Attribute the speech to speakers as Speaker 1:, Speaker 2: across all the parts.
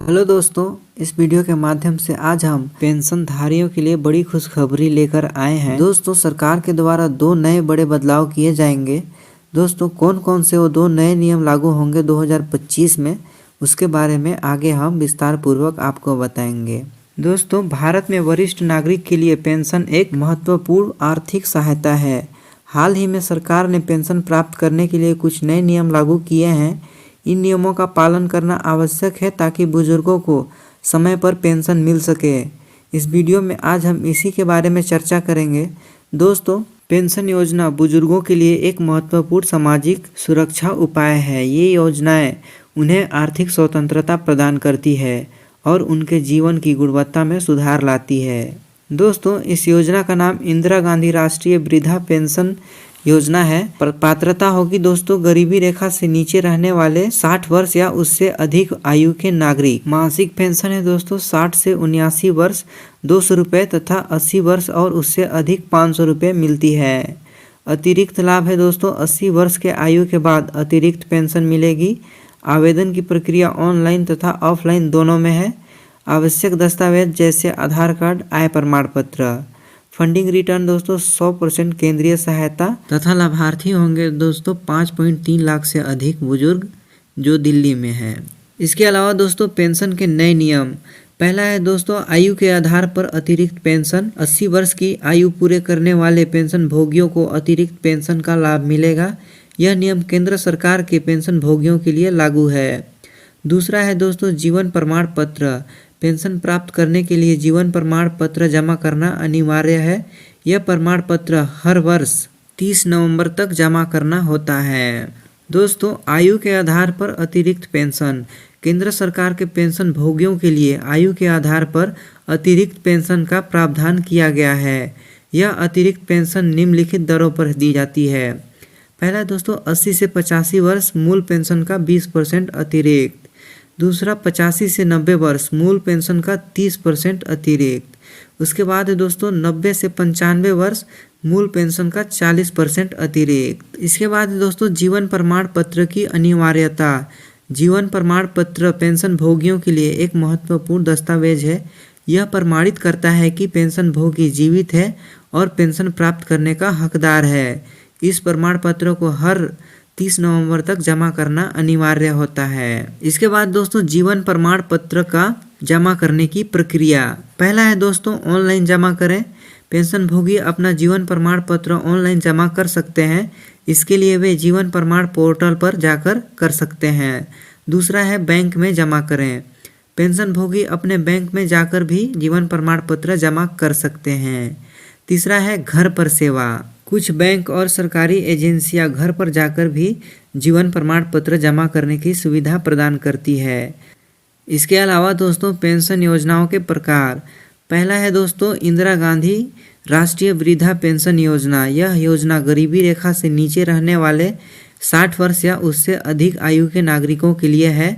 Speaker 1: Hello दोस्तों, इस video के माध्यम से आज हम पेंशनधारियों के लिए बड़ी खुशखबरी लेकर आए हैं। दोस्तों, सरकार के द्वारा दो नए बड़े बदलाव किए जाएंगे। दोस्तों, कौन कौन से वो दो नए नियम लागू होंगे 2025 में, उसके बारे में आगे हम विस्तार पूर्वक आपको बताएंगे। दोस्तों, भारत में वरिष्ठ नागरिक के लिए पेंशन एक महत्वपूर्ण आर्थिक सहायता है। हाल ही में सरकार ने पेंशन प्राप्त करने के लिए कुछ नए नियम लागू किए हैं। इन नियमों का पालन करना आवश्यक है ताकि बुजुर्गों को समय पर पेंशन मिल सके। इस वीडियो में आज हम इसी के बारे में चर्चा करेंगे। दोस्तों, पेंशन योजना बुजुर्गों के लिए एक महत्वपूर्ण सामाजिक सुरक्षा उपाय है। ये योजनाएं उन्हें आर्थिक स्वतंत्रता प्रदान करती है और उनके जीवन की गुणवत्ता में सुधार लाती है। दोस्तों, इस योजना का नाम इंदिरा गांधी राष्ट्रीय वृद्धा पेंशन योजना है। पात्रता होगी दोस्तों गरीबी रेखा से नीचे रहने वाले 60 वर्ष या उससे अधिक आयु के नागरिक। मासिक पेंशन है दोस्तों 60 से 79 वर्ष 200 रुपये तथा 80 वर्ष और उससे अधिक 500 रुपये मिलती है। अतिरिक्त लाभ है दोस्तों 80 वर्ष के आयु के बाद अतिरिक्त पेंशन मिलेगी। आवेदन की प्रक्रिया ऑनलाइन तथा ऑफलाइन दोनों में है। आवश्यक दस्तावेज जैसे आधार कार्ड, आय प्रमाण पत्र। फंडिंग रिटर्न दोस्तों 100% केंद्रीय सहायता तथा लाभार्थी होंगे दोस्तों 5.3 लाख से अधिक बुजुर्ग जो दिल्ली में है। इसके अलावा दोस्तों पेंशन के नए नियम। पहला है दोस्तों आयु के आधार पर अतिरिक्त पेंशन। 80 वर्ष की आयु पूरे करने वाले पेंशन भोगियों को अतिरिक्त पेंशन का लाभ मिलेगा। यह नियम केंद्र सरकार के पेंशन भोगियों के लिए लागू है। दूसरा है दोस्तों जीवन प्रमाण पत्र। पेंशन प्राप्त करने के लिए जीवन प्रमाण पत्र जमा करना अनिवार्य है। यह प्रमाण पत्र हर वर्ष 30 नवंबर तक जमा करना होता है। दोस्तों, आयु के आधार पर अतिरिक्त पेंशन। केंद्र सरकार के पेंशन भोगियों के लिए आयु के आधार पर अतिरिक्त पेंशन का प्रावधान किया गया है। यह अतिरिक्त पेंशन निम्नलिखित दरों पर दी जाती है। पहला दोस्तों 80 से 85 वर्ष मूल पेंशन का 20% अतिरिक्त। दूसरा 85 से 90 वर्ष मूल पेंशन का 30% अतिरिक्त। उसके बाद है दोस्तों 90 से 95 वर्ष मूल पेंशन का 40% अतिरिक्त। इसके बाद है दोस्तों जीवन प्रमाण पत्र की अनिवार्यता। जीवन प्रमाण पत्र पेंशन भोगियों के लिए एक महत्वपूर्ण दस्तावेज है। यह प्रमाणित करता है कि पेंशन भोगी जीवित है और पेंशन प्राप्त करने का हकदार है। इस प्रमाण पत्र को हर 30 नवंबर तक जमा करना अनिवार्य होता है। इसके बाद दोस्तों जीवन प्रमाण पत्र का जमा करने की प्रक्रिया। पहला है दोस्तों ऑनलाइन जमा करें। पेंशन भोगी अपना जीवन प्रमाण पत्र ऑनलाइन जमा कर सकते हैं। इसके लिए वे जीवन प्रमाण पोर्टल पर जाकर कर सकते हैं। दूसरा है बैंक में जमा करें। पेंशन भोगी अपने बैंक में जाकर भी जीवन प्रमाण पत्र जमा कर सकते हैं। तीसरा है घर पर सेवा। कुछ बैंक और सरकारी एजेंसियां घर पर जाकर भी जीवन प्रमाण पत्र जमा करने की सुविधा प्रदान करती है। इसके अलावा दोस्तों पेंशन योजनाओं के प्रकार। पहला है दोस्तों इंदिरा गांधी राष्ट्रीय वृद्धा पेंशन योजना। यह योजना गरीबी रेखा से नीचे रहने वाले 60 वर्ष या उससे अधिक आयु के नागरिकों के लिए है।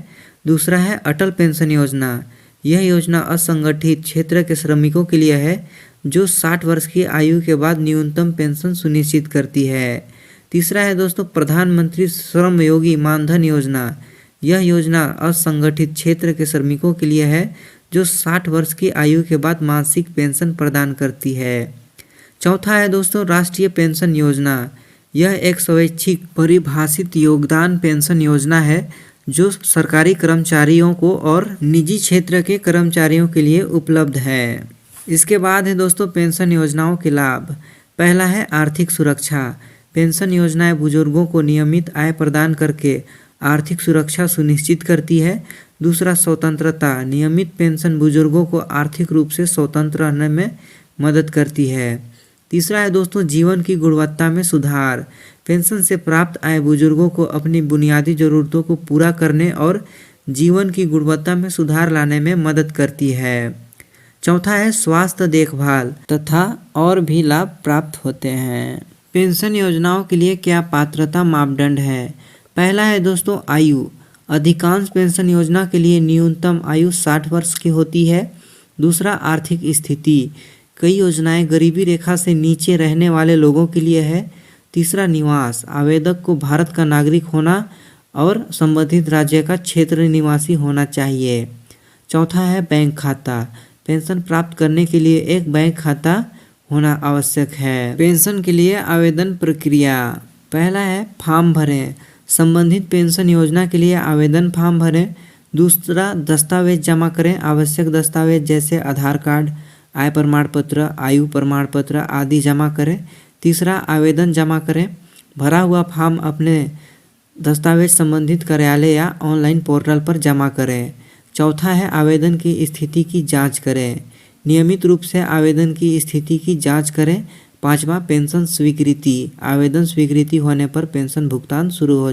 Speaker 1: दूसरा है अटल पेंशन योजना। यह योजना असंगठित क्षेत्र के श्रमिकों के लिए है जो 60 वर्ष की आयु के बाद न्यूनतम पेंशन सुनिश्चित करती है। तीसरा है दोस्तों प्रधानमंत्री श्रम योगी मानधन योजना। यह योजना असंगठित क्षेत्र के श्रमिकों के लिए है जो 60 वर्ष की आयु के बाद मासिक पेंशन प्रदान करती है। चौथा है दोस्तों राष्ट्रीय पेंशन योजना। यह एक स्वैच्छिक परिभाषित योगदान पेंशन योजना है जो सरकारी कर्मचारियों को और निजी क्षेत्र के कर्मचारियों के लिए उपलब्ध है। इसके बाद है दोस्तों पेंशन योजनाओं के लाभ। पहला है आर्थिक सुरक्षा। पेंशन योजनाएं बुजुर्गों को नियमित आय प्रदान करके आर्थिक सुरक्षा सुनिश्चित करती है। दूसरा स्वतंत्रता। नियमित पेंशन बुजुर्गों को आर्थिक रूप से स्वतंत्र रहने में मदद करती है। तीसरा है दोस्तों जीवन की गुणवत्ता में सुधार। पेंशन से प्राप्त आय बुजुर्गों को अपनी बुनियादी जरूरतों को पूरा करने और जीवन की गुणवत्ता में सुधार लाने में मदद करती है। चौथा है स्वास्थ्य देखभाल तथा और भी लाभ प्राप्त होते हैं। पेंशन योजनाओं के लिए क्या पात्रता मापदंड है। पहला है दोस्तों आयु। अधिकांश पेंशन योजना के लिए न्यूनतम आयु 60 वर्ष की होती है। दूसरा आर्थिक स्थिति। कई योजनाएं गरीबी रेखा से नीचे रहने वाले लोगों के लिए है। तीसरा निवास। आवेदक को भारत का नागरिक होना और संबंधित राज्य का क्षेत्र निवासी होना चाहिए। चौथा है बैंक खाता। पेंशन प्राप्त करने के लिए एक बैंक खाता होना आवश्यक है। पेंशन के लिए आवेदन प्रक्रिया, पहला है फॉर्म भरें। संबंधित पेंशन योजना के लिए आवेदन फॉर्म भरें। दूसरा, दस्तावेज जमा करें। आवश्यक दस्तावेज जैसे आधार कार्ड, आय प्रमाण पत्र, आयु प्रमाण पत्र आदि जमा करें। तीसरा, आवेदन जमा करें। भरा हुआ फॉर्म अपने दस्तावेज संबंधित कार्यालय या ऑनलाइन पोर्टल पर जमा करें। चौथा है आवेदन की स्थिति की जांच करें। नियमित रूप से आवेदन की स्थिति की जांच करें। पांचवा, पेंशन स्वीकृति। आवेदन स्वीकृति होने पर पेंशन भुगतान शुरू हो जाए।